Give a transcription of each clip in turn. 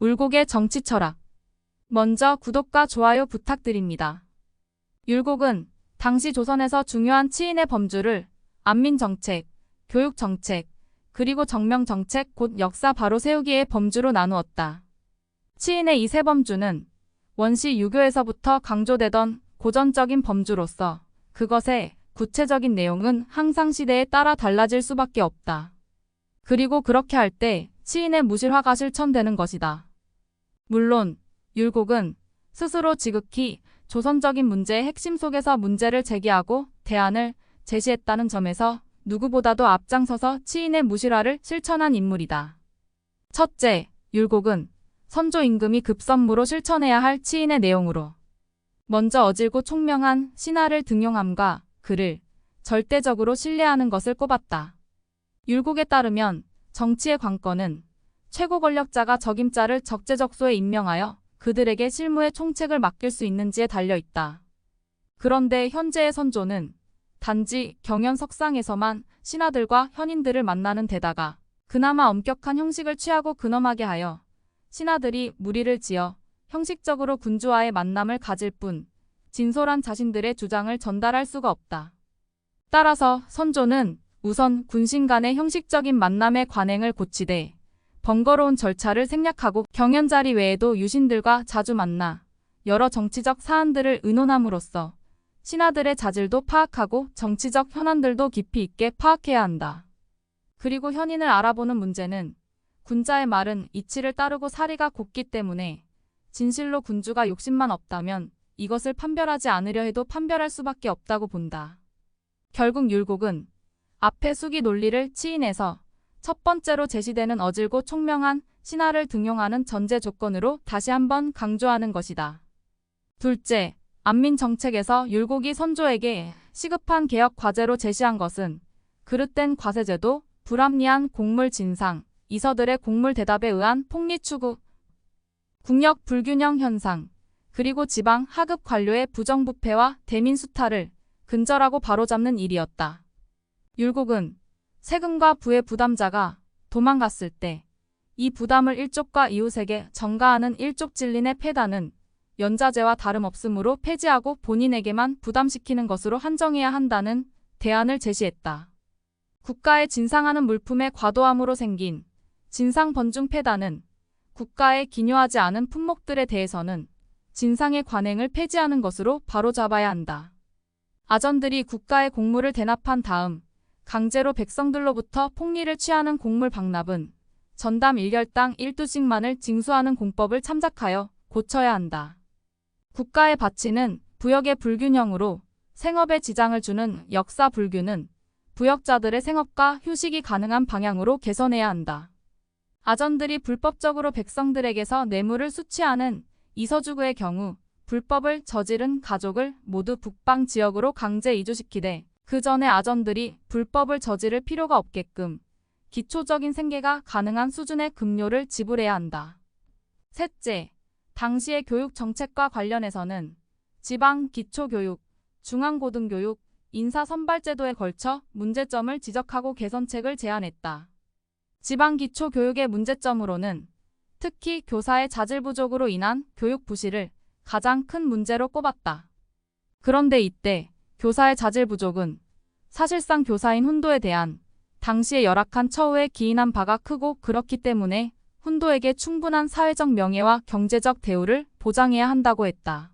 울곡의 정치 철학. 먼저 구독과 좋아요 부탁드립니다. 율곡은 당시 조선에서 중요한 치인의 범주를 안민정책, 교육정책, 그리고 정명정책 곧 역사 바로 세우기의 범주로 나누었다. 치인의 이 세 범주는 원시 유교에서부터 강조되던 고전적인 범주로서 그것의 구체적인 내용은 항상 시대에 따라 달라질 수밖에 없다. 그리고 그렇게 할 때 치인의 무실화가 실천되는 것이다. 물론 율곡은 스스로 지극히 조선적인 문제의 핵심 속에서 문제를 제기하고 대안을 제시했다는 점에서 누구보다도 앞장서서 치인의 무실화를 실천한 인물이다. 첫째, 율곡은 선조 임금이 급선무로 실천해야 할 치인의 내용으로 먼저 어질고 총명한 신하를 등용함과 그를 절대적으로 신뢰하는 것을 꼽았다. 율곡에 따르면 정치의 관건은 최고 권력자가 적임자를 적재적소에 임명하여 그들에게 실무의 총책을 맡길 수 있는지에 달려있다. 그런데 현재의 선조는 단지 경연석상에서만 신하들과 현인들을 만나는 데다가 그나마 엄격한 형식을 취하고 근엄하게 하여 신하들이 무리를 지어 형식적으로 군주와의 만남을 가질 뿐 진솔한 자신들의 주장을 전달할 수가 없다. 따라서 선조는 우선 군신 간의 형식적인 만남의 관행을 고치되 번거로운 절차를 생략하고 경연 자리 외에도 유신들과 자주 만나 여러 정치적 사안들을 의논함으로써 신하들의 자질도 파악하고 정치적 현안들도 깊이 있게 파악해야 한다. 그리고 현인을 알아보는 문제는 군자의 말은 이치를 따르고 사리가 곱기 때문에 진실로 군주가 욕심만 없다면 이것을 판별하지 않으려 해도 판별할 수밖에 없다고 본다. 결국 율곡은 앞의 수기 논리를 치인해서 첫 번째로 제시되는 어질고 총명한 신하를 등용하는 전제 조건으로 다시 한번 강조하는 것이다. 둘째, 안민정책에서 율곡이 선조에게 시급한 개혁 과제로 제시한 것은 그릇된 과세제도, 불합리한 곡물 진상, 이서들의 곡물 대답에 의한 폭리 추구, 국력 불균형 현상, 그리고 지방 하급 관료의 부정부패와 대민 수탈을 근절하고 바로잡는 일이었다. 율곡은 세금과 부의 부담자가 도망갔을 때 이 부담을 일족과 이웃에게 전가하는 일족진린의 폐단은 연자제와 다름없으므로 폐지하고 본인에게만 부담시키는 것으로 한정해야 한다는 대안을 제시했다. 국가에 진상하는 물품의 과도함으로 생긴 진상번중 폐단은 국가에 기여하지 않은 품목들에 대해서는 진상의 관행을 폐지하는 것으로 바로잡아야 한다. 아전들이 국가의 곡물을 대납한 다음 강제로 백성들로부터 폭리를 취하는 곡물 박납은 전담 1결당 1두씩만을 징수하는 공법을 참작하여 고쳐야 한다. 국가의 바치는 부역의 불균형으로 생업에 지장을 주는 역사 불균은 부역자들의 생업과 휴식이 가능한 방향으로 개선해야 한다. 아전들이 불법적으로 백성들에게서 뇌물을 수취하는 이서주구의 경우 불법을 저지른 가족을 모두 북방 지역으로 강제 이주시키되 그 전에 아전들이 불법을 저지를 필요가 없게끔 기초적인 생계가 가능한 수준의 급료를 지불해야 한다. 셋째, 당시의 교육 정책과 관련해서는 지방 기초교육, 중앙고등교육, 인사선발제도에 걸쳐 문제점을 지적하고 개선책을 제안했다. 지방 기초교육의 문제점으로는 특히 교사의 자질 부족으로 인한 교육 부실을 가장 큰 문제로 꼽았다. 그런데 이때 교사의 자질 부족은 사실상 교사인 훈도에 대한 당시의 열악한 처우에 기인한 바가 크고 그렇기 때문에 훈도에게 충분한 사회적 명예와 경제적 대우를 보장해야 한다고 했다.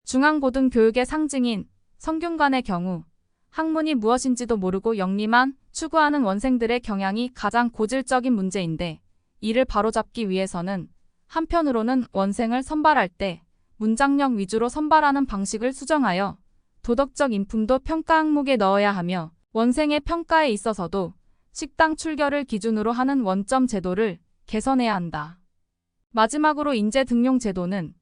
중앙고등교육의 상징인 성균관의 경우 학문이 무엇인지도 모르고 영리만 추구하는 원생들의 경향이 가장 고질적인 문제인데 이를 바로잡기 위해서는 한편으로는 원생을 선발할 때 문장력 위주로 선발하는 방식을 수정하여 도덕적 인품도 평가 항목에 넣어야 하며 원생의 평가에 있어서도 식당 출결을 기준으로 하는 원점 제도를 개선해야 한다. 마지막으로 인재 등용 제도는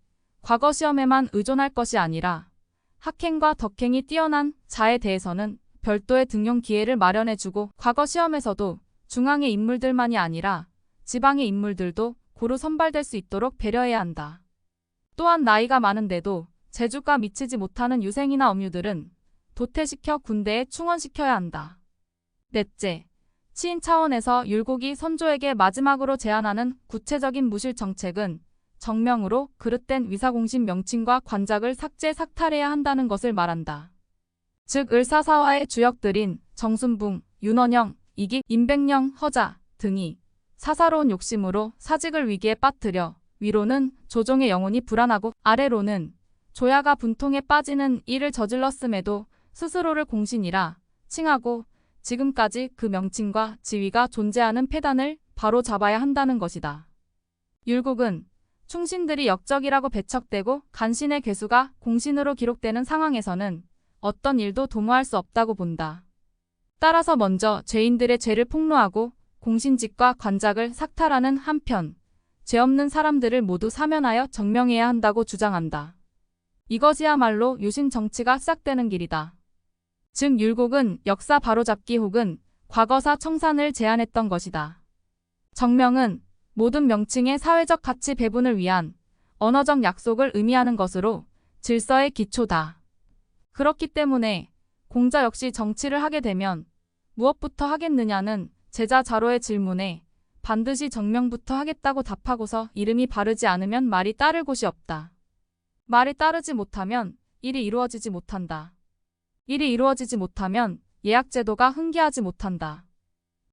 과거 시험에만 의존할 것이 아니라 학행과 덕행이 뛰어난 자에 대해서는 별도의 등용 기회를 마련해주고 과거 시험에서도 중앙의 인물들만이 아니라 지방의 인물들도 고루 선발될 수 있도록 배려해야 한다. 또한 나이가 많은데도 재주가 미치지 못하는 유생이나 엄유들은 도태시켜 군대에 충원시켜야 한다. 넷째, 치인 차원에서 율곡이 선조에게 마지막으로 제안하는 구체적인 무실 정책은 정명으로 그릇된 위사공신 명칭과 관작을 삭제삭탈해야 한다는 것을 말한다. 즉 을사사화의 주역들인 정순붕, 윤원영, 이기, 임백령, 허자 등이 사사로운 욕심으로 사직을 위기에 빠뜨려 위로는 조정의 영혼이 불안하고 아래로는 조야가 분통에 빠지는 일을 저질렀음에도 스스로를 공신이라 칭하고 지금까지 그 명칭과 지위가 존재하는 폐단을 바로 잡아야 한다는 것이다. 율곡은 충신들이 역적이라고 배척되고 간신의 괴수가 공신으로 기록되는 상황에서는 어떤 일도 도모할 수 없다고 본다. 따라서 먼저 죄인들의 죄를 폭로하고 공신직과 관작을 삭탈하는 한편 죄 없는 사람들을 모두 사면하여 정명해야 한다고 주장한다. 이것이야말로 유신 정치가 시작되는 길이다. 즉 율곡은 역사 바로잡기 혹은 과거사 청산을 제안했던 것이다. 정명은 모든 명칭의 사회적 가치 배분을 위한 언어적 약속을 의미하는 것으로 질서의 기초다. 그렇기 때문에 공자 역시 정치를 하게 되면 무엇부터 하겠느냐는 제자 자로의 질문에 반드시 정명부터 하겠다고 답하고서 이름이 바르지 않으면 말이 따를 곳이 없다. 말이 따르지 못하면 일이 이루어지지 못한다. 일이 이루어지지 못하면 예약제도가 흥기하지 못한다.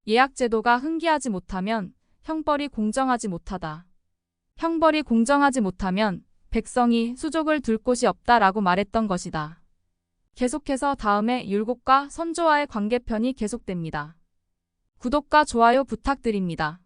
예약제도가 흥기하지 못하면 형벌이 공정하지 못하다. 형벌이 공정하지 못하면 백성이 수족을 둘 곳이 없다라고 말했던 것이다. 계속해서 다음에 율곡과 선조와의 관계편이 계속됩니다. 구독과 좋아요 부탁드립니다.